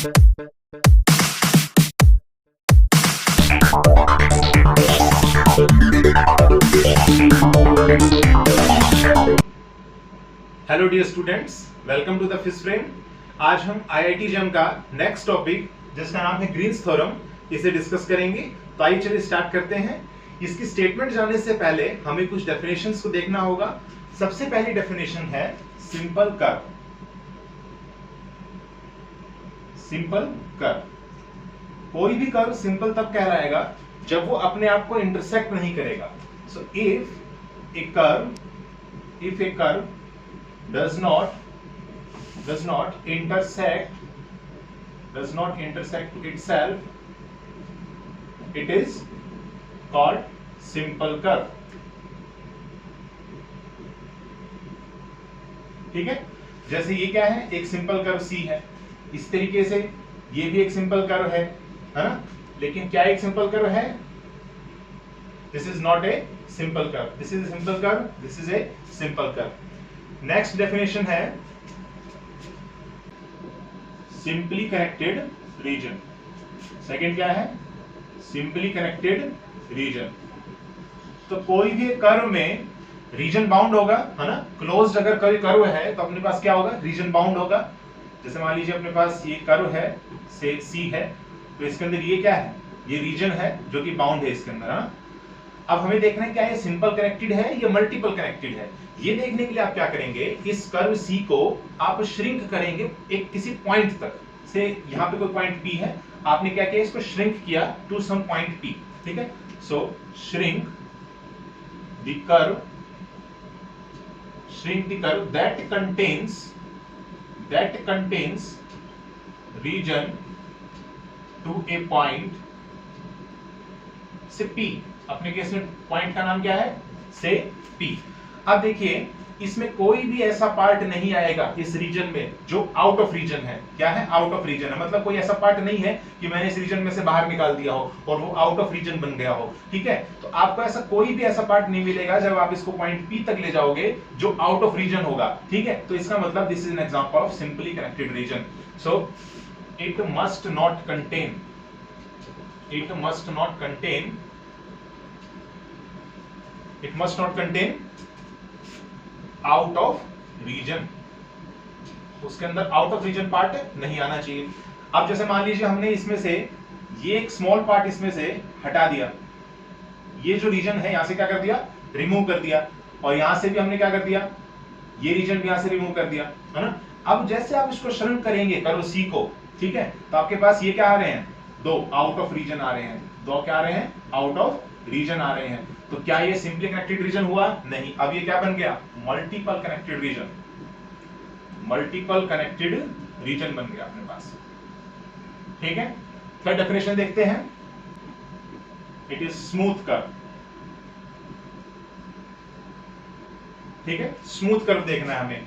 Hello dear students, welcome to the fish frame. आज हम IIT JAM का next topic जिसका नाम है ग्रीन्स थ्योरम, इसे डिस्कस करेंगे। तो आइए चलिए स्टार्ट करते हैं। इसकी स्टेटमेंट जानने से पहले हमें कुछ डेफिनेशंस को देखना होगा। सबसे पहली डेफिनेशन है सिंपल कर्व। सिंपल कर्व, कोई भी कर्व सिंपल तब कहलाएगा जब वो अपने आप को इंटरसेक्ट नहीं करेगा। So if A curve does not intersect itself, it is called simple curve। ठीक है, जैसे ये क्या है, एक सिंपल कर्व C है। इस तरीके से ये भी एक सिंपल कर्व है ना, लेकिन क्या एक सिंपल कर्व है? This is not a simple curve, this is a simple curve, this is a simple curve. Next definition है सिंपली कनेक्टेड रीजन। सेकंड क्या है? Simply connected region. तो कोई भी कर्व में रीजन बाउंड होगा, है ना। क्लोज्ड अगर कोई कर्व है तो अपने पास क्या होगा? रीजन बाउंड होगा। जैसे मान लीजिए अपने पास ये कर्व है, से सी है, तो इसके अंदर ये क्या है? ये रीजन है जो कि बाउंड है इसके अंदर, है ना। अब हमें देखना है क्या ये सिंपल कनेक्टेड है या मल्टीपल कनेक्टेड है। ये देखने के लिए आप क्या करेंगे, इस कर्व सी को आप श्रिंक करेंगे एक किसी पॉइंट तक। से यहाँ पे कोई पॉइंट पी है, आपने क्या किया, इसको श्रिंक किया टू सम पॉइंट पी। ठीक है, so shrink the curve that contains region to a point से P। अपने केस में पॉइंट का नाम क्या है? से P। अब देखिए, इसमें कोई भी ऐसा पार्ट नहीं आएगा इस रीजन में जो आउट ऑफ रीजन है। क्या है? आउट ऑफ रीजन है, मतलब कोई ऐसा पार्ट नहीं है कि मैंने इस रीजन में से बाहर निकाल दिया हो और वो आउट ऑफ रीजन बन गया हो। ठीक है, तो आपको ऐसा कोई भी ऐसा पार्ट नहीं मिलेगा जब आप इसको पॉइंट P तक ले जाओगे जो आउट ऑफ रीजन होगा। ठीक है, तो इसका मतलब this is an example of simply connected region. So it must not contain out of region. उसके अंदर आउट ऑफ रीजन पार्ट नहीं आना चाहिए। अब जैसे मान लीजिए हमने इसमें से ये एक स्मॉल पार्ट इसमें से हटा दिया, ये जो रीजन है यहां से क्या कर दिया? रिमूव कर दिया। और यहां से भी हमने क्या कर दिया? ये रीजन भी यहां से रिमूव कर दिया, है ना। अब जैसे आप इसको श्रिंक करेंगे कर्व सी को, ठीक है, तो आपके पास ये क्या आ रहे हैं? दो आउट ऑफ रीजन आ रहे हैं। दो क्या आ रहे हैं? आउट ऑफ रीजन आ रहे हैं। तो क्या ये सिंपली कनेक्टेड रीजन हुआ? नहीं। अब ये क्या बन गया? Multiple connected region. Multiple connected region बन गया अपने पास। ठीक है, थर्ड डेफिनेशन देखते हैं। It is smooth curve. ठीक है, स्मूथ कर्व देखना है हमें।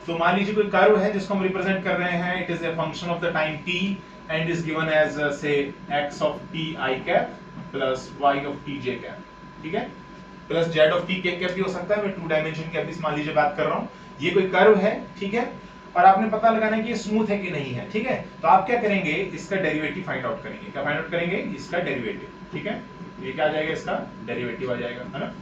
तो मान लीजिए कोई कर्व है जिसको हम रिप्रेजेंट कर रहे हैं, it is a function of the time t and is given as say x of t i cap plus y of t j cap. ठीक है, plus z of t k cap भी हो सकता है। मैं टू डायमेंशन कैप इस मान लीजिए बात कर रहा हूं। ये कोई कर्व है, ठीक है, और आपने पता लगाना है कि ये स्मूथ है कि नहीं है। ठीक है, तो आप क्या करेंगे? इसका डेरिवेटिव फाइंड आउट करेंगे। क्या फाइंड आउट करेंगे? इसका डेरिवेटिव। ठीक है, ये क्या आ जाएगा? इसका डेरिवेटिव आ जाएगा, है ना।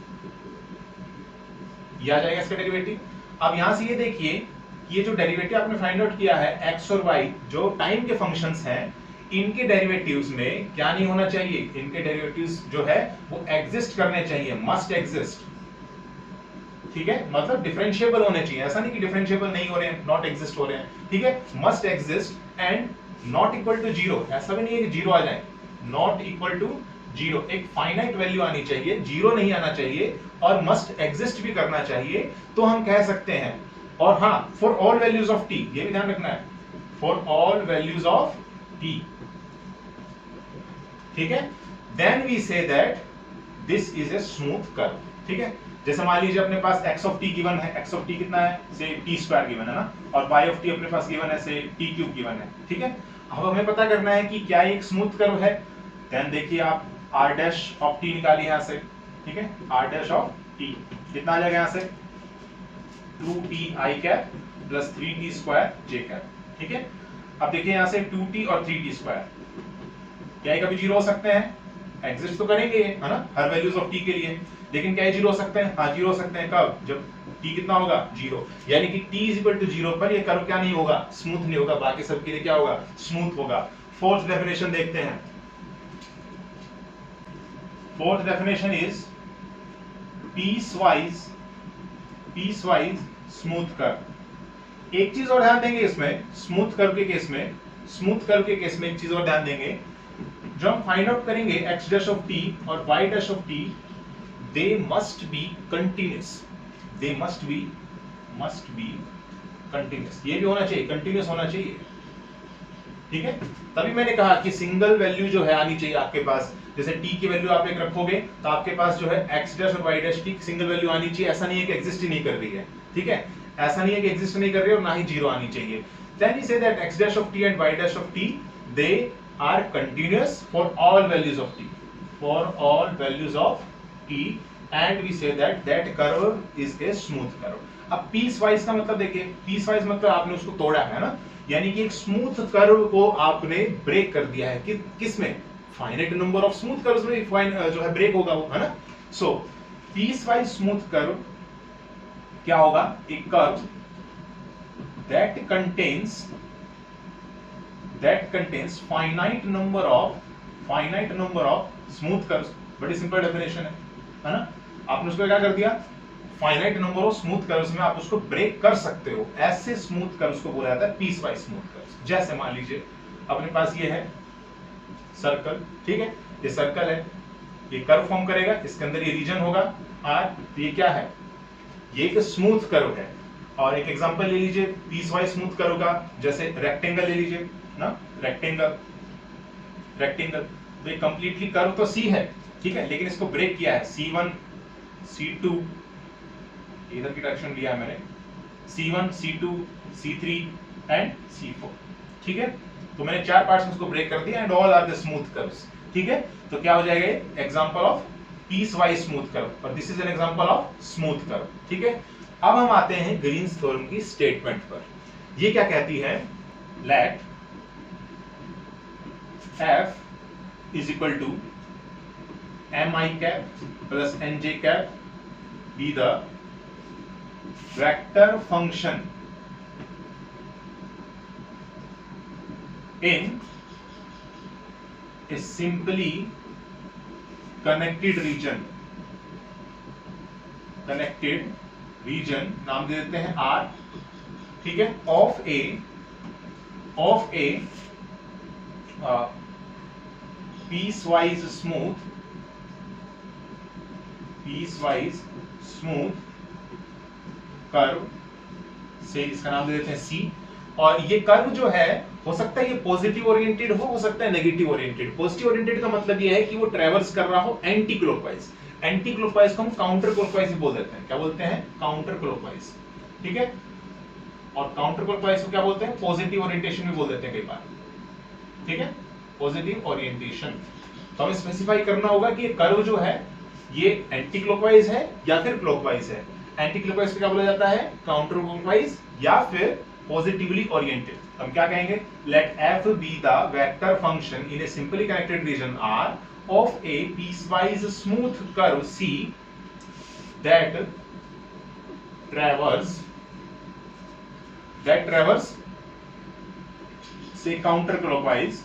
ये आ जाएगा इसका डेरिवेटिव। अब यहां से ये देखिए, ये जो डेरिवेटिव आपने फाइंड आउट किया है x और y जो टाइम के फंक्शंस हैं, इनके डेरिवेटिव्स में क्या नहीं होना चाहिए? इनके डेरिवेटिव्स जो है वो एग्जिस्ट करने चाहिए, मस्ट एग्जिस्ट। ठीक है, मतलब डिफरेंशिएबल होने चाहिए। ऐसा नहीं कि डिफरेंशिएबल नहीं हो रहे हैं, नॉट एग्जिस्ट हो रहे हैं। ठीक है, must exist and not equal to zero. ऐसा भी नहीं है कि जीरो आ जाए, नॉट इक्वल टू जीरो। एक फाइनाइट वैल्यू आनी चाहिए, जीरो नहीं आना चाहिए, और मस्ट एग्जिस्ट भी करना चाहिए, तो हम कह सकते हैं। और हाँ, for all values of t, ये भी ध्यान रखना है, for all values of t। ठीक है, then we say that this is a smooth curve. ठीक है, जैसे मान लीजिए अपने पास x ऑफ t गिवन है, x ऑफ t कितना है? से t स्क्वायर गिवन है ना, और y ऑफ t अपने पास गिवन है, से t क्यूब गिवन है। ठीक है, अब हमें पता करना है कि क्या एक स्मूथ कर्व है। देन देखिए आप r डैश ऑफ t निकालिए यहां से। ठीक है, r डैश ऑफ t कितना आ जाएगा यहां से? 2t i cap plus 3t square j cap. ठीक है, अब देखिए यहां से 2t और 3t स्क्वायर, क्या ये कभी जीरो हो सकते हैं? एग्जिस्ट तो करेंगे ये, है ना, हर वैल्यूज ऑफ t के लिए, लेकिन क्या ये जीरो हो सकते हैं? हाँ जीरो हो सकते हैं। कब? जब t कितना होगा? जीरो। यानी कि t is equal to zero पर ये कर्व क्या नहीं होगा? स्मूथ नहीं होगा, बाकी सब के लिए क्या होगा? स्मूथ होगा। फोर्थ डेफिनेशन देखते हैं। Fourth definition is piecewise smooth curve. एक चीज और ध्यान देंगे इसमें, स्मूथ कर्व के केस में, स्मूथ कर्व के केस में एक चीज और ध्यान देंगे, जो हम फाइंड आउट करेंगे x डैश ऑफ t और y dash of t, they must be continuous, they must be continuous, ये भी होना चाहिए, कंटिन्यूस होना चाहिए, ठीक है। तभी मैंने कहा कि सिंगल वैल्यू जो है आनी चाहिए आपके पास, जैसे t की वैल्यू आप एक रखोगे तो आपके पास जो है x डैश और y डैश की सिंगल वैल्यू आनी चाहिए, ऐसा नहीं है कि एग्जिस्ट ही नहीं कर रही है, ठीक है, ऐसा नहीं है कि एग्जिस्ट नहीं कर रही है और ना ही जीरो आनी चाहिए। Then we say that x dash of t and y dash of t, they are continuous for all values of t, for all values of t, and we say that that curve is a smooth curve. अब piecewise का मतलब देखिए, piecewise मतलब आपने उसको तोड़ा है ना, यानी कि एक स्मूथ कर्व को आपने ब्रेक कर दिया है, किस में? Finite number of smooth curves में जो है ब्रेक होगा वो, है ना। सो piecewise स्मूथ कर्व क्या होगा? एक curve that contains finite number of smooth curves। बड़ी सिंपल डेफिनेशन है ना। आपने उसको क्या कर दिया? Finite number of smooth curves में आप उसको ब्रेक कर सकते हो, ऐसे स्मूथ कर्व्स को बोला जाता है पीस वाइज स्मूथ कर्व्स। जैसे मान लीजिए अपने पास ये है सर्कल, ठीक है, ये सर्कल है, ये कर्व फॉर्म करेगा, इसके अंदर ये रीजन होगा R, तो ये क्या है? ये एक स्मूथ कर्व है। और एक एग्जांपल ले लीजिए पीस वाइज स्मूथ कर्व का, जैसे रेक्टेंगल ले लीजिए ना, रेक्टेंगल तो ये कंप्लीटली कर्व तो C है, ठीक है, लेकिन इसको ब्रेक किया है C1 C2, इधर की डायरेक्शन लिया है मैंने, C1 C2 C3 and C4, ठीक है, तो मैंने चार पार्ट्स में इसको ब्रेक कर दिया and all are the smooth curves, ठीक है। तो क्या हो जाएगा? Example of piece wise smooth curve, और this is an example of smooth curve, ठीक है। अब हम आते हैं ग्रीन्स थ्योरम की स्टेटमेंट पर। ये क्या कहती है? Let f is equal to mi cap plus nj cap be the vector function in a simply connected region, नाम दे देते हैं R, ठीक है, of a piecewise smooth curve से, इसका नाम दे देते हैं C। और ये कर्व जो है, हो सकता है ये पॉजिटिव ओरिएंटेड हो सकता है नेगेटिव ओरिएंटेड। पॉजिटिव ओरिएंटेड का मतलब ये है कि वो ट्रैवर्स कर रहा हो एंटी क्लॉकवाइज, एंटी क्लॉकवाइज को हम काउंटर क्लॉकवाइज भी बोल देते हैं। क्या बोलते हैं? काउंटर क्लॉकवाइज, ठीक है। और काउंटर क्लॉकवाइज को क्या बोलते हैं? पॉजिटिव ओरिएंटेशन भी बोल देते हैं कई बार, ठीक है, पॉजिटिव ओरिएंटेशन। तो हमें स्पेसिफाई करना होगा कि ये कर्व जो है ये एंटी क्लॉकवाइज है या फिर क्लॉकवाइज है। एंटी क्लॉकवाइज को क्या बोला जाता है? काउंटर क्लॉकवाइज या फिर पॉजिटिवली ओरिएंटेड। हम क्या कहेंगे? Let f be the vector function in a simply connected region R of a piecewise smooth curve C that traverse say counterclockwise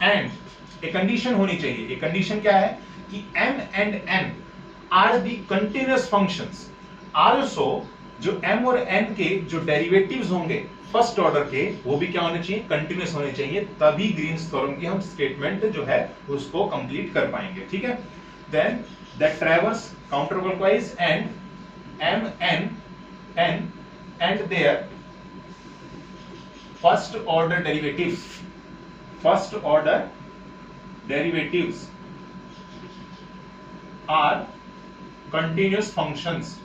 and a condition होनी चाहिए। एक कंडीशन क्या है कि m and n are the continuous functions, also जो m और n के जो डेरिवेटिव्स होंगे फर्स्ट ऑर्डर के, वो भी क्या होने चाहिए? कंटिन्यूअस होने चाहिए, तभी ग्रीन्स थ्योरम की हम स्टेटमेंट जो है उसको कंप्लीट कर पाएंगे, ठीक है। Then that traverse counterclockwise and m n and their first order derivatives are continuous functions,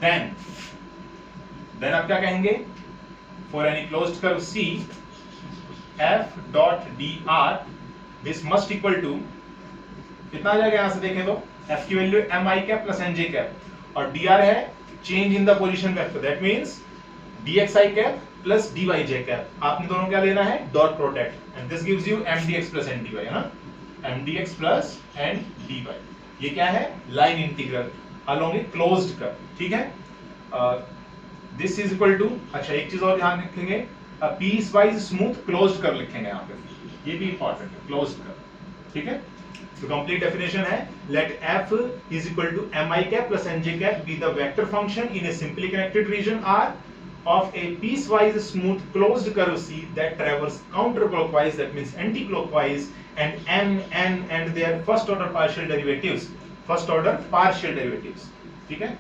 then आप क्या कहेंगे? for any closed curve C f dot dr this must equal to कितना आ जाएगा? यहां से देखें तो एफ की value M I cap plus N J cap और डी आर है change in the position vector, that means D X I cap plus D Y J cap. आपने दोनों क्या लेना है, dot product, and this gives you M D X plus N D Y, है ना, M D X plus N D Y. ये क्या है, line integral along a closed curve, ठीक है। दिस इज इक्वल टू, अच्छा एक चीज और ध्यान रखेंगे, piece wise smooth closed curve लिखेंगे यहाँ पे, ये भी इंपॉर्टेंट है, क्लोज्ड कर्व, ठीक है। तो कंप्लीट डेफिनेशन है, let f is equal to mi cap plus nj cap be the vector function in a simply connected region R of a piecewise smooth closed curve C that traverses counterclockwise, that means anti-clockwise, and m, n and their first order partial derivatives, ठीक है,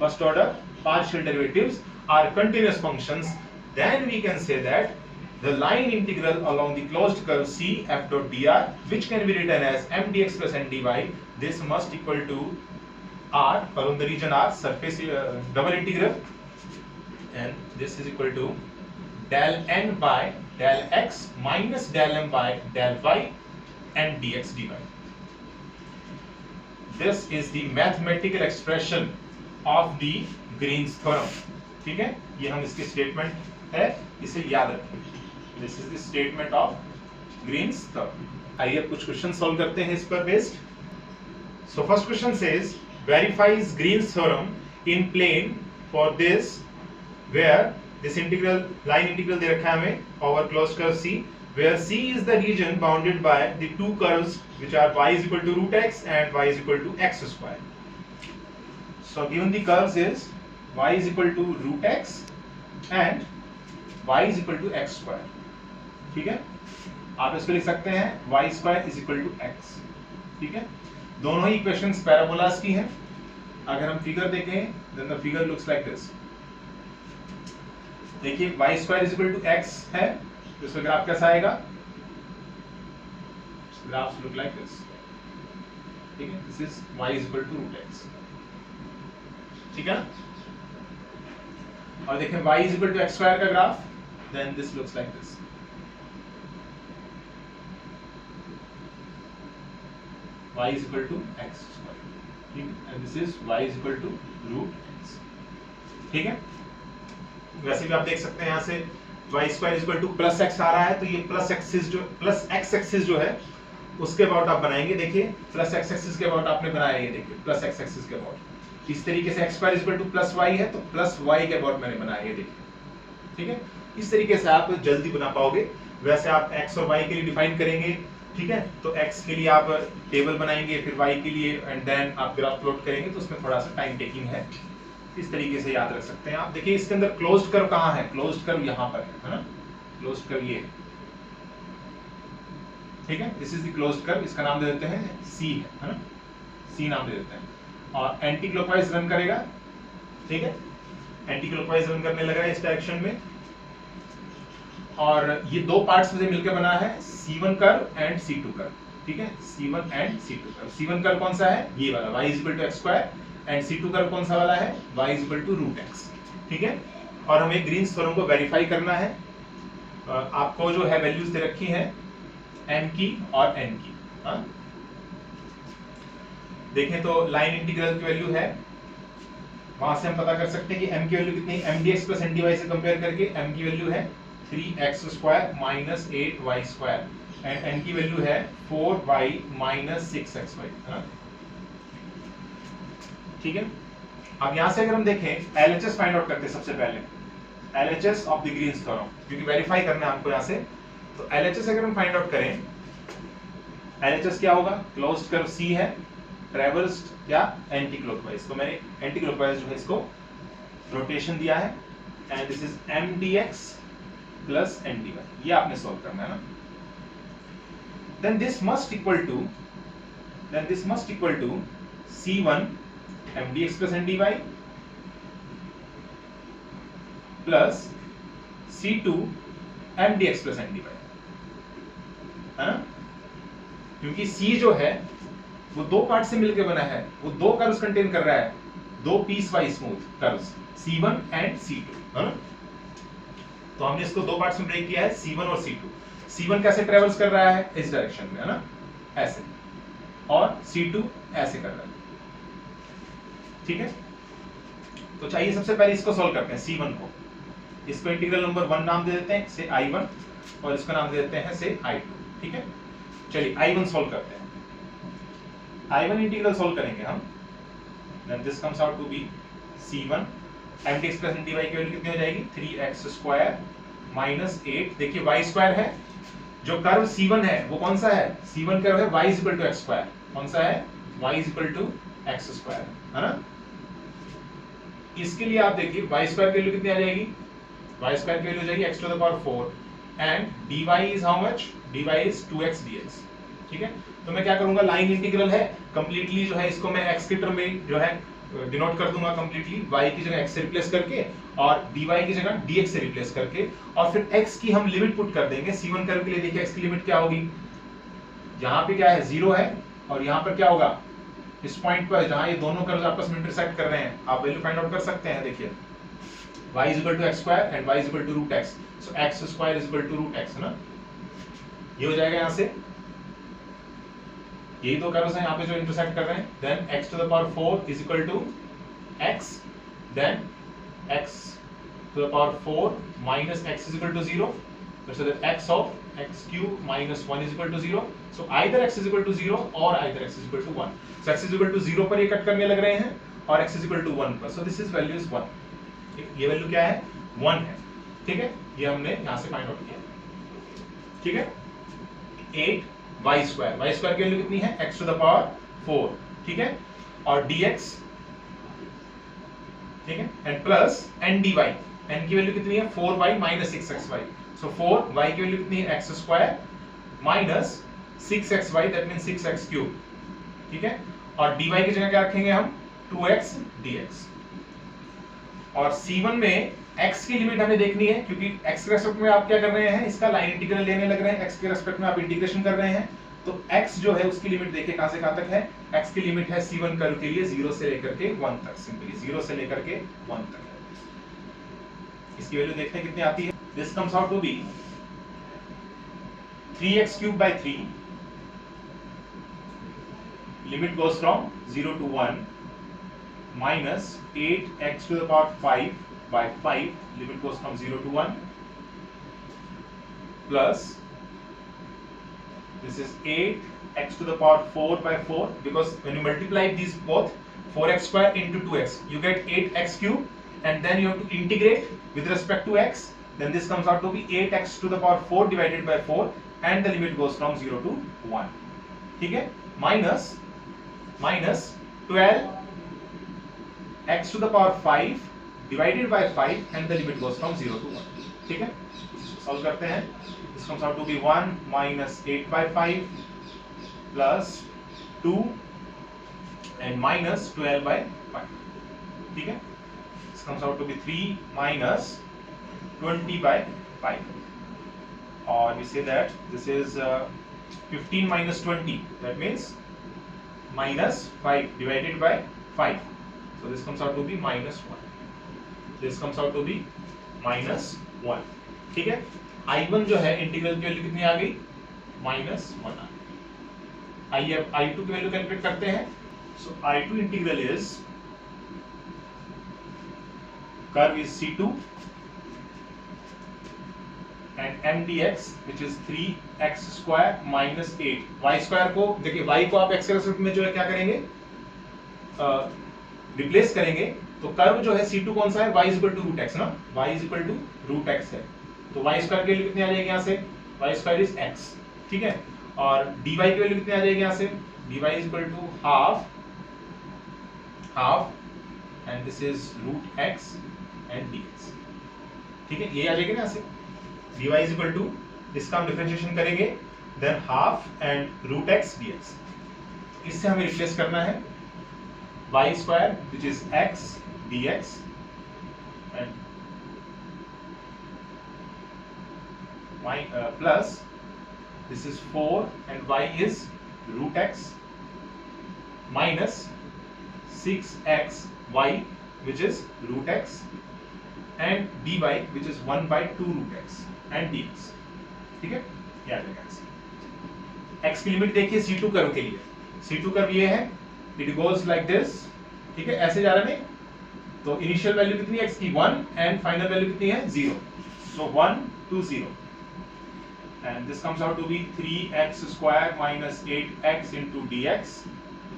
first order partial derivatives are continuous functions, then we can say that the line integral along the closed curve C f dot dr, which can be written as m dx plus n dy, this must equal to R along the region R surface double integral, and this is equal to del n by del x minus del m by del y and dx dy. This is the mathematical expression of the Green's theorem, ठीक है, ये हम इसकी statement है, इसे याद रखें। This is the statement of Green's theorem. आइए अब कुछ क्वेश्चन सॉल्व करते हैं इस पर based. So first question says verifies Green's theorem in plane for this where this integral line integral दे रखा है हमें over closed curve C, where C is the region bounded by the two curves which are y is equal to root x and y is equal to x square. So given the curves is y is equal to root x and y is equal to x square, ठीक है, आप इसको लिख सकते हैं y square is equal to x, ठीक है। दोनों ही इक्वेशंस पैराबोलास की हैं। अगर हम फिगर देखें then the figure looks like this, देखिए y square is equal to x है, तो इसका ग्राफ कैसा आएगा, ग्राफ लुक लाइक दिस, ठीक है, this is y is equal to root x, ठीक है। और देखें y is equal to x square का graph, then this looks like this, y is equal to x square, ठीक है, and this is y is equal to root x, ठीक है। वैसे भी आप देख सकते हैं यहाँ से y square is equal two plus x आ रहा है, तो ये प्लस एक्सिस जो प्लस x एक्सिस जो है उसके अबाउट आप बनाएंगे, देखिए प्लस x एक्सिस के अबाउट आपने बनाया, ये देखिए प्लस x एक्सिस के अबाउट, इस तरीके से x square is equal two plus y है, तो प्लस y के अबाउट मैंने बनाया, ये देखिए, ठीक है। इस तरीके से आप जल्दी बना पाओगे। वैसे आप x और y के लिए डिफाइन करेंगे, ठीक है, तो x के लिए आप टेबल बनाएंगे, फिर y के लिए एंड देन आप ग्राफ प्लॉट करेंगे, तो उसमें थोड़ा सा टाइम टेकिंग है, इस तरीके से याद रख सकते हैं आप। देखिए इसके अंदर क्लोज्ड कर्व कहाँ है, क्लोज्ड कर्व यहाँ पर है ना, क्लोज्ड कर्व ये है, ठीक है, this is the closed curve, इसका नाम दे देते हैं C है ना, C नाम दे देते हैं, और एंटी क्लॉकवाइज रन करेगा, ठीक है, एंटी क्लॉकवाइज रन करने लगा इस डायरेक्शन में, और ये दो पार्ट्स में मिलकर बना है C1 curve and C2 curve, ठीक है, C1 and C2 curve. C1 curve कौन सा है, ये वाला y is equal to x square, and C2 curve कौन सा वाला है, y is equal to root x, ठीक है। और हमें ग्रीन्स थ्योरम को वेरीफाई करना है। आपको जो है वैल्यूज दे रखी हैं m की और n की, हाँ देखें तो लाइन इंटीग्रल की वैल्यू है, वहां से हम पता कर सकते हैं कि m की वैल्यू कितनी है, mdx प्लस ndy से कंपेयर करके m की वैल्यू है 3x square minus 8y square, and n की वैल्यू है 4y माइनस 6xy, ठीक है। अब यहां से अगर हम देखें LHS फाइंड आउट करते हैं सबसे पहले, LHS of the green's theorem, क्योंकि वेरीफाई करना है हमको यहां से, तो LHS अगर हम फाइंड आउट करें, LHS क्या होगा, क्लोज्ड कर्व C है, ट्रैवर्स्ड क्या एंटी क्लॉकवाइज, तो मैंने एंटी क्लॉकवाइज जो है इसको रोटेशन दिया है, and this is mdx plus ndy, ये आपने सॉल्व करना है ना। then this must equal to C1 mdx plus ndy plus C2 mdx plus ndy, है ना, क्योंकि C जो है वो दो पार्ट से मिलकर बना है, वो दो कर्व्स कंटेन कर रहा है, दो piece wise smooth curves C1 and C2, है ना। तो हमने इसको दो पार्ट्स में ब्रेक किया है, C1 और C2। C1 कैसे ट्रेवल्स कर रहा है, इस डायरेक्शन में, है ना, ऐसे, और C2 ऐसे कर रहा है, ठीक है, तो चाहिए सबसे पहले इसको सॉल्व करते हैं C1 को। इसको इंटीग्रल नंबर 1 नाम दे देते हैं, से I1, और इसका नाम दे देते हैं से I2। ठीक है, चलिए I1 सॉल्व करते हैं। I1 इंटीग्रल सॉल्व करेंगे हम, then this comes out to be C1 mdx plus dy की वैल्यू कितनी हो जाएगी 3x स्क्वायर माइनस 8। देखिए y स्क्वायर है, जो कर्व C1 है वो कौन सा है, C1 कर्व है y equal to x square. कौन सा है, y equal to x square, है ना। इसके लिए आप देखिए y स्क्वायर की वैल्यू कितनी आ जाएगी, y स्क्वायर की वैल्यू हो जाएगी x to the power 4 and dy is how much, dy is 2x dx। ठीक है, तो मैं क्या करूंगा, लाइन इंटीग्रल है कंप्लीटली जो है, इसको मैं x के टर्म में जो है डिनोट कर दूंगा कंप्लीटली, y की जगह x से रिप्लेस करके और dy की जगह dx से रिप्लेस करके, और फिर x की हम लिमिट पुट कर देंगे C1 कर्व के लिए। देखिए x की लिमिट क्या होगी, यहाँ पे क्या है 0 है, और यहाँ पर क्या होगा, इस पॉइंट पर जहां ये दोनों कर्व्स आपस में इंटरसेक्ट कर रहे हैं, आप वैल्यू फाइंड आउट कर सकते हैं। देखिए y is equal to x square and y is equal to root x, so x square is equal to root x, है ना। ये हो जाएगा यहाँ से, यही दो कर्व्स हैं यहाँ पे जो इंटरसेक्ट कर रहे हैं। Then x to the power 4 is equal to x, then x to the power 4 minus x is equal to 0, so that x of x cube minus 1 is equal to 0, so either x is equal to 0 or either x is equal to 1, so x is equal to 0 पर ये cut करने लग रहे हैं और x is equal to 1 पर, so this is value is 1। ये value क्या है, 1 है। ठीक है, ये हमने यहाँ से फाइंड आउट किया। ठीक है, 8 y स्क्वायर की वैल्यू कितनी है, x टू द पावर 4। ठीक है, और dx, ठीक है, and plus n dy, n की वैल्यू कितनी है 4y minus 6xy, so 4y की वैल्यू कितनी है x square minus 6xy, that means 6x cube. ठीक है, और dy की जगह क्या रखेंगे हम 2x dx, और C1 में x की लिमिट हमें देखनी है, क्योंकि x के रेस्पेक्ट में आप क्या कर रहे हैं, इसका लाइन इंटीग्रल लेने लग रहे हैं, x के रेस्पेक्ट में आप इंटीग्रेशन कर रहे हैं, तो x जो है उसकी लिमिट देखिए कहां से कहां तक है, x की लिमिट है C1 कर्व के लिए 0 से लेकर के 1 तक, सिंपली 0 से लेकर के 1 तक है। इसकी वैल्यू देखते हैं कितनी आती है। This comes out to be 3x cube by 3, limit goes from 0 to 1, minus 8x to the power 5 by 5, limit goes from 0 to 1, plus this is 8x to the power 4 by 4, because when you multiply these both 4x square into 2x, you get 8x cube, and then you have to integrate with respect to x, then this comes out to be 8x to the power 4 divided by 4, and the limit goes from 0 to 1। ठीक है, minus 12 x to the power 5 divided by 5, and the limit goes from 0 to 1। ठीक है, solve करते हैं। This comes out to be 1 minus 8 by 5 plus 2 and minus 12 by 5। ठीक है, this comes out to be 3 minus 20 by 5, or we say that this is 15 minus 20, that means minus 5 divided by 5, so this comes out to be minus 1, this comes out to be minus 1। ठीक है, I1 जो है integral की value कितनी आ गई, -1 आ गई। I2 की value calculate करते हैं, so I2 integral is, curve is C2 and mdx which is 3x square minus 8। y square को देखिए, y को आप x के रेस्पेक्ट में जो है क्या करेंगे, रिप्लेस करेंगे, तो कर्व जो है C2 कौन सा है, y is equal to root x ना, y is equal to root x है, तो y स्क्वायर की वैल्यू कितनी आ जाएगी यहाँ से, y स्क्वायर इज x। ठीक है, और dy की वैल्यू कितनी आ जाएगी यहाँ से, dy is equal to half and this is root x and dx। ठीक है, ये आ जाएगी ना यहाँ से, dy is equal to, इसका हम डिफरेंशिएशन करेंगे, then half and root x dx। इससे हमें रिप्लेस करना है y square which is x dx and y plus this is 4 and y is root x minus 6x y which is root x and dy which is 1 by 2 root x and dx। ठीक है, याद रखना। x की limit देखिए C2 curve के लिए, C2 curve ये है, it goes like this ठीक है, ऐसे जा रहा नहीं, तो इनिशियल वैल्यू कितनी है x की 1 एंड फाइनल वैल्यू कितनी है 0, so 1 2 0 and this comes out to be 3x square minus 8x into dx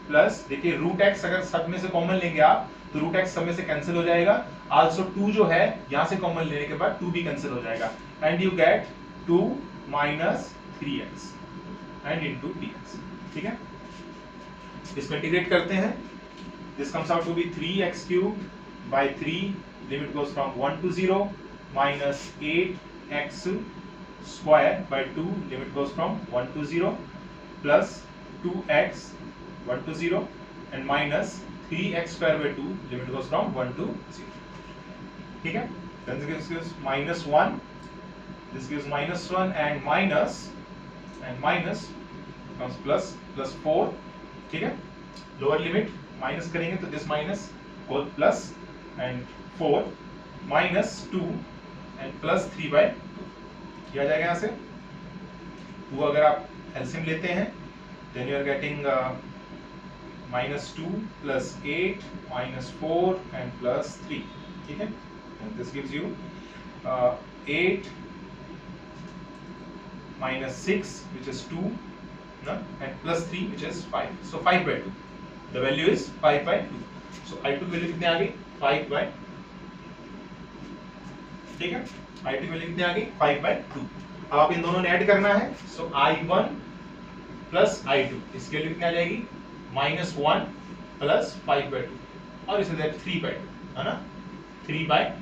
plus, देखिए रूट x अगर सब में से कॉमन लेंगे आप तो रूट x सब में से कैंसिल हो जाएगा, आल्सो 2 जो है यहां से कॉमन लेने के बाद 2 भी कैंसिल हो जाएगा and you get 2 minus 3x and into dx। ठीक है, इसमें इंटीग्रेट करते हैं, this comes out to be 3x cube by 3, limit goes from 1 to 0 minus 8x square by 2, limit goes from 1 to 0 plus 2x 1 to 0 and minus 3x square by 2, limit goes from 1 to 0। ठीक है, then this gives minus 1, this gives minus 1 and minus comes plus 4। ठीक है, lower limit minus करेंगे तो this minus whole plus and 4 minus 2 and plus 3 by 2, क्या जाएगा यहाँ से 2, अगर आप एलसीएम लेते हैं then you are getting minus 2 plus 8 minus 4 and plus 3। ठीक है, and this gives you 8 minus 6 which is 2 and plus 3 which is 5, so 5 by 2, the value is 5 by 2, so I2 value कितनी आ गई 5 by 2। ठीक है, I2 value कितनी आ गई 5 by 2। अब आप इन दोनों ने ऐड करना है, so I1 प्लस I2 इसकी वैल्यू कितनी आ जाएगी -1 प्लस 5 by 2 और इसे 3 by 2 है ना, 3 by 2।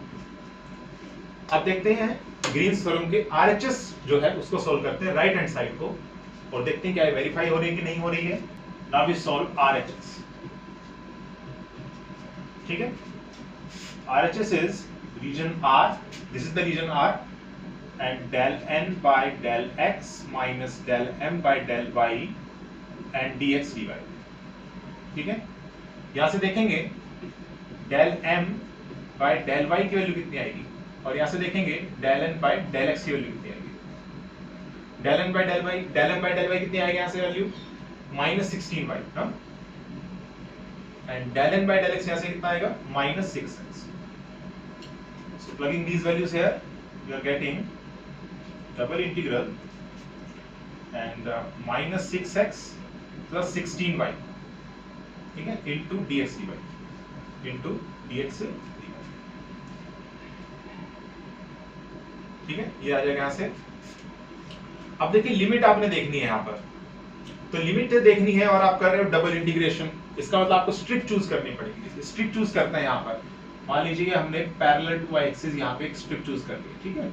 अब देखते हैं ग्रीन्स थ्योरम के RHS जो है उसको सोल्व करते हैं राइट हैंड साइड को और देखते हैं क्या वेरीफाई हो रही है कि नहीं हो रही है। Now we solve RHS। ठीक है, RHS is region R, this is the region R and del n by del x minus del m by del y and dx dy। ठीक है, यहां से देखेंगे del m by del y की value कितनी आएगी और यहां से देखेंगे del n by del x की वैल्यू कितनी आएगी। del n by del y कितनी आएगी यहां से वैल्यू -16y ना, and del n by del x यहां से कितना आएगा -6x। So plugging these values here you are getting double integral and -6x plus 16y, ठीक है, into dx dy। ठीक है, ये आ जाएगा यहां से। अब देखिए लिमिट आपने देखनी है यहाँ पर, तो लिमिट देखनी है और आप कर रहे हो डबल इंटीग्रेशन, इसका मतलब आपको स्ट्रिप चूज करनी पड़ेगी। स्ट्रिप चूज करते हैं यहाँ पर, मान लीजिए हमने पैरेलल टू y एक्सिस यहाँ पे एक स्ट्रिप चूज कर ली। ठीक है,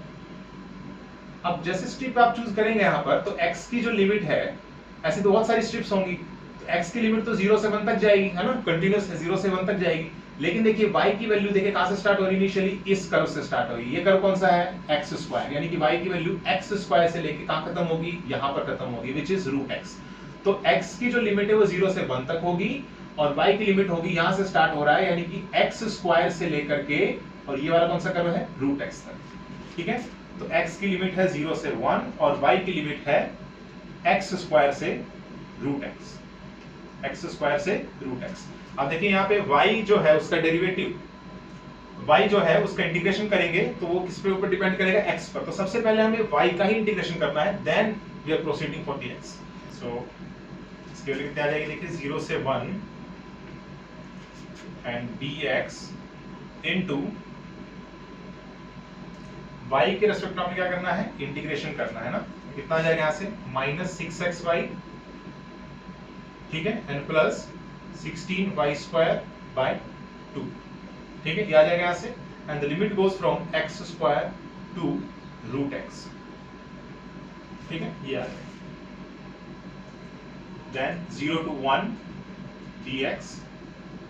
अब जैसे स्ट्रिप आप चूज करेंगे यहाँ पर तो x की जो लिमिट है, ऐसे तो बहुत सारी स्ट्रिप्स होंगी, तो x की लिमिट तो 0 से 1 तक जाएगी है ना, कंटिन्यूअस 0 से 1 तक जाएगी। लेकिन देखिए y की वैल्यू देखिए कहां से स्टार्ट हो रही है, इनिशियली इस कर्व से स्टार्ट होगी। ये कर्व कौन सा है x स्क्वायर, यानी कि y की वैल्यू x स्क्वायर से लेके कहां खत्म होगी, यहां पर खत्म होगी, व्हिच इज √x। तो x की जो लिमिट है वो 0 से 1 तक होगी और y की लिमिट होगी यहां से स्टार्ट हो रहा है, यानी कि x स्क्वायर से लेकर के, और ये वाला कौन सा कर्व है √x तक। ठीक है, तो x की लिमिट है 0 से 1 और y की लिमिट है x स्क्वायर से √x, x स्क्वायर से √x। अब देखिए यहाँ पे y जो है उसका डेरिवेटिव, y जो है उसका इंटीग्रेशन करेंगे तो वो किस पे ऊपर डिपेंड करेगा, x पर। तो सबसे पहले हमें y का ही इंटीग्रेशन करना है, then we are proceeding for the x। सो इसकी वैल्यू कितनी आ जाएगी, देखिए 0 से 1 एंड dx इनटू y के रेस्पेक्ट में हमें क्या करना है, इंटीग्रेशन करना है ना। कितना आ जाएगा यहाँ से -6xy, ठीक है, and plus 16y square by 2। ठीक है, ये आ जाएगा यहाँ से, and the limit goes from x square to √x। ठीक है, ये आ जाएगा, then 0 to 1 dx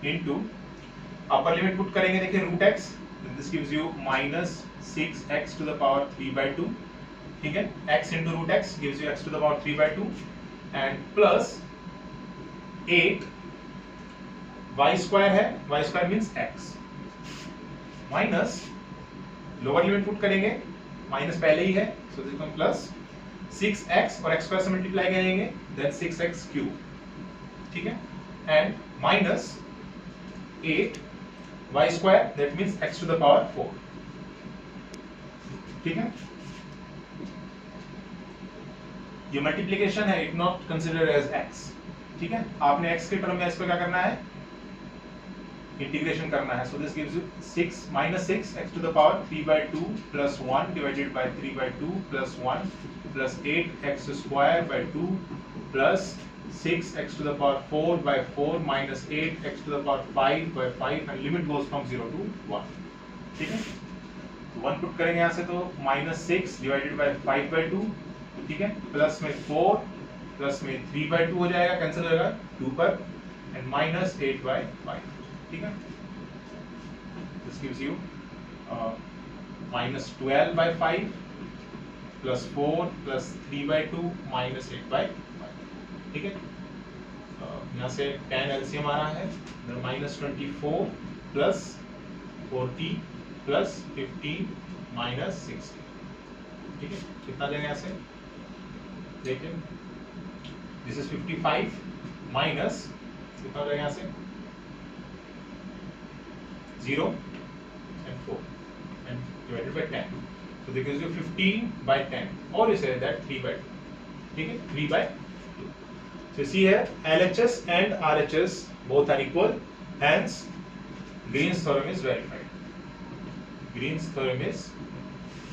into upper limit put करेंगे, देखिए √x, this gives you -6x to the power 3 by 2। ठीक है, x into √x gives you x to the power 3 by 2 and plus 8 y square है, y square means x, minus lower limit put करेंगे, minus पहले ही है, so this become plus 6x और x square से multiply करेंगे, then 6x cube. ठीक है, and minus 8 y square, that means x to the power 4. ठीक है, ये मल्टीप्लीकेशन है, it not considered as x. ठीक है, आपने x के टर्म में इसको क्या करना है, इंटीग्रेशन करना है. So this gives you 6 minus 6 x to the power 3/2 plus 1 divided by 3/2 plus 1 plus 8 x square by 2 plus 6 x to the power 4 by 4 minus 8 x to the power 5 by 5 and limit goes from 0 to 1. ठीक है, तो 1 put करेंगे यहाँ से तो -6 divided by 5/2, ठीक है, plus में 4 प्लस में 3/2 हो जाएगा, कैंसिल हो जाएगा 2 पर, एंड -8/5. ठीक है, this gives you -12/5 plus 4 plus 3/2 -8/5. ठीक है, यहाँ से 10 एलसीएम आ रहा है, -24 प्लस 40 प्लस 15 -60. ठीक है, कितना देंगे यहाँ से, देखिए दिस इज 55 माइनस कितना देंगे यहाँ से 0 and 4 and divided by 10. So this gives you 15/10, or you say that 3/2. ठीक है, 3/2. So see here, LHS and RHS both are equal, hence Green's theorem is verified. Green's theorem is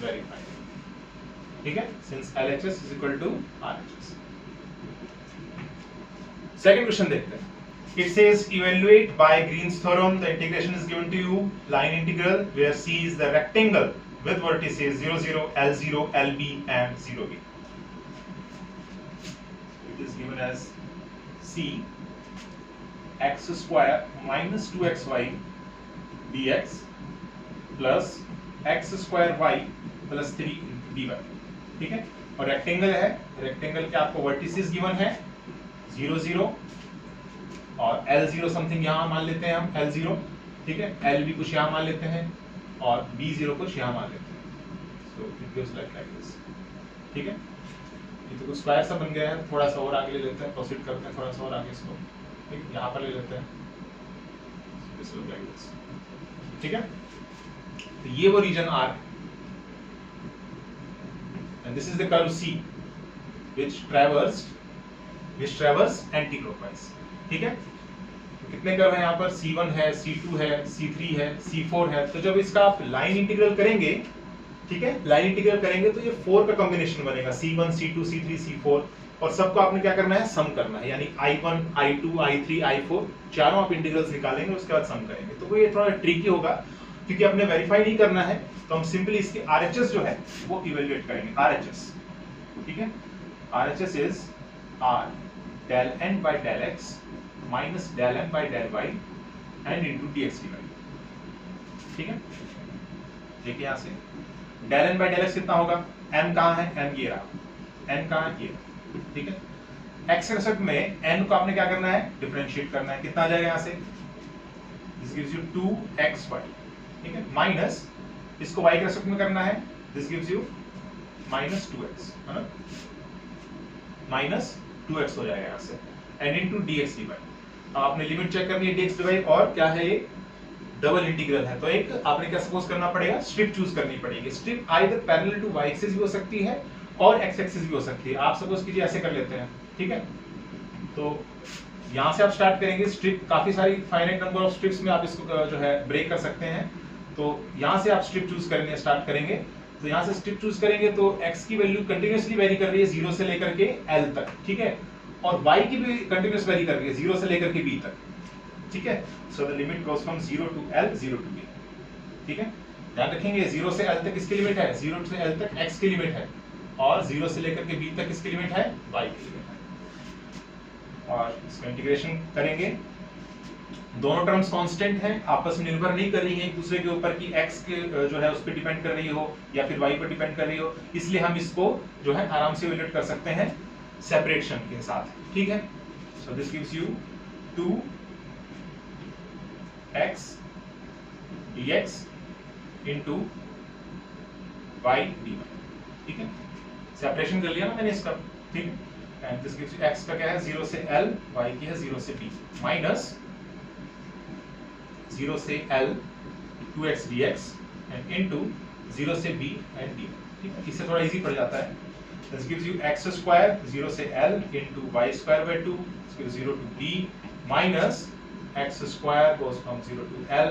verified. ठीक है, since LHS is equal to RHS. Second question देखते हैं. It says evaluate by Green's theorem. The integration is given to you, line integral, where C is the rectangle with vertices 0, 0, L0, LB and 0B. It is given as C x square minus 2xy dx plus x square y plus 3 dy. ठीक है, और rectangle है, rectangle के आपको vertices given है 0, 0 और L0 something यहाँ मान लेते हैं हम L0. ठीक है, LB कुछ यहाँ मान लेते हैं और B0 कुछ यहाँ मान लेते हैं. So it gives like this. ठीक है, ये तो कुछ स्क्वायर सा बन गया है, थोड़ा सा और आगे ले लेते हैं, प्रोसीड करते हैं थोड़ा सा और आगे इसको. ठीक, यहाँ पर ले लेते हैं. This look like this. ठीक है, तो ये वो reason R and this is the curve C which traversed anti-clockwise. ठीक है, तो कितने कर्व हैं यहाँ पर, C1 है, C2 है, C3 है, C4 है. तो जब इसका आप लाइन इंटीग्रल करेंगे, ठीक है, लाइन इंटीग्रल करेंगे तो ये 4 का कॉम्बिनेशन बनेगा, C1 C2 C3 C4, और सबको आपने क्या करना है, सम करना है. यानी I1 I2 I3 I4 चारों आप इंटीग्रल्स निकालेंगे, उसके बाद सम करेंगे. तो वो ये थोड़ा ट्रिकी होगा क्योंकि आपने वेरीफाई नहीं करना है, तो हम सिंपली इसके RHS जो है वो इवेल्युएट करेंगे. RHS, ठीक है, RHS is R del n by del x minus del m by del y and into dx dy. ठीक है, देखिए यहाँ से del n by del x कितना होगा, m कहाँ है, m ये रहा, n कहाँ है ये. ठीक है, x के रेस्पेक्ट में n को आपने क्या करना है, डिफरेंशिएट करना है. कितना आ जाएगा यहाँ से, दिस गिव्स यू 2xy. ठीक है, माइनस इसको y के रेस्पेक्ट में करना है, दिस गिव्स यू -2x, है ना, -2x हो जाएगा यहाँ से, एंड इनटू dx dy. आपने लिमिट चेक करनी है dx dy, और क्या है ये डबल इंटीग्रल है, तो एक आपने क्या सपोज करना पड़ेगा, स्ट्रिप चूज करनी पड़ेगी. Strip either parallel to y axis भी हो सकती है और x एक्सिस भी हो सकती है. आप सपोज कीजिए ऐसे कर लेते हैं. ठीक है, तो यहाँ से आप स्टार्ट करेंगे. स्ट्रिप काफी सारी फाइनाइट नंबर ऑफ स्ट्रिप्स में आप इसको जो है ब्रेक कर सकते हैं. तो यहाँ से आप स्ट्रिप चूज करने स्टार्ट करेंगे. तो यहाँ से स्ट्रिप चूज करेंगे तो x की वैल्यू कंटिन्यूअसली वेरी कर रही है 0 से लेकर के L तक. ठीक है, और y की भी कंटिन्यूअस वेरी कर रही है 0 से लेकर के B तक. ठीक है, so the limit goes from 0 to L, 0 to B. ठीक है, ध्यान रखेंगे 0 से L तक किसकी लिमिट है, 0 से L तक x की लिमिट है, और 0 से लेकर के B तक किसकी लिमिट है, y की लिमिट है. और इसका इंटीग्रेशन करेंगे. दोनों टर्म्स कांस्टेंट हैं, आपस में निर्भर नहीं कर रही हैं एक दूसरे के ऊपर कि x के जो है उस पर डिपेंड कर रही हो या फिर y पर डिपेंड कर रही हो. इसलिए हम इसको जो है आराम से इवेल्युएट कर सकते हैं सेपरेशन के साथ. ठीक है, so this gives you 2x dx into y dy. ठीक है, सेपरेशन कर लिया ना मैंने इसका. ठीक है, and this gives you x का क्या है 0 से L, y की है 0 से B, माइनस 0 से L 2x dx and into 0 से b एंड d। ठीक है, इससे थोड़ा इजी पड़ जाता है। This gives you x square 0 से L into y square by 2 0 to b minus x square goes from 0 to L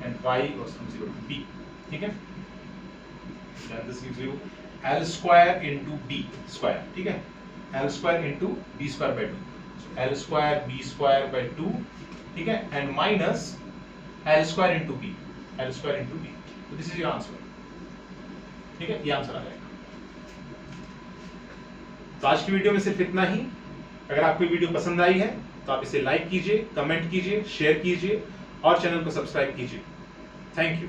and y goes from 0 to b। ठीक है, then this gives you L square into b square। ठीक है, L square into b square by 2, so L square b square by 2। ठीक है, and minus L square into b, L square into b। so this is your answer। ठीक है, ये answer आ जाएगा। तो आज की वीडियो में सिर्फ इतना ही। अगर आपको वीडियो पसंद आई है तो आप इसे लाइक कीजिए, कमेंट कीजिए, शेयर कीजिए और चैनल को सब्सक्राइब कीजिए। Thank you.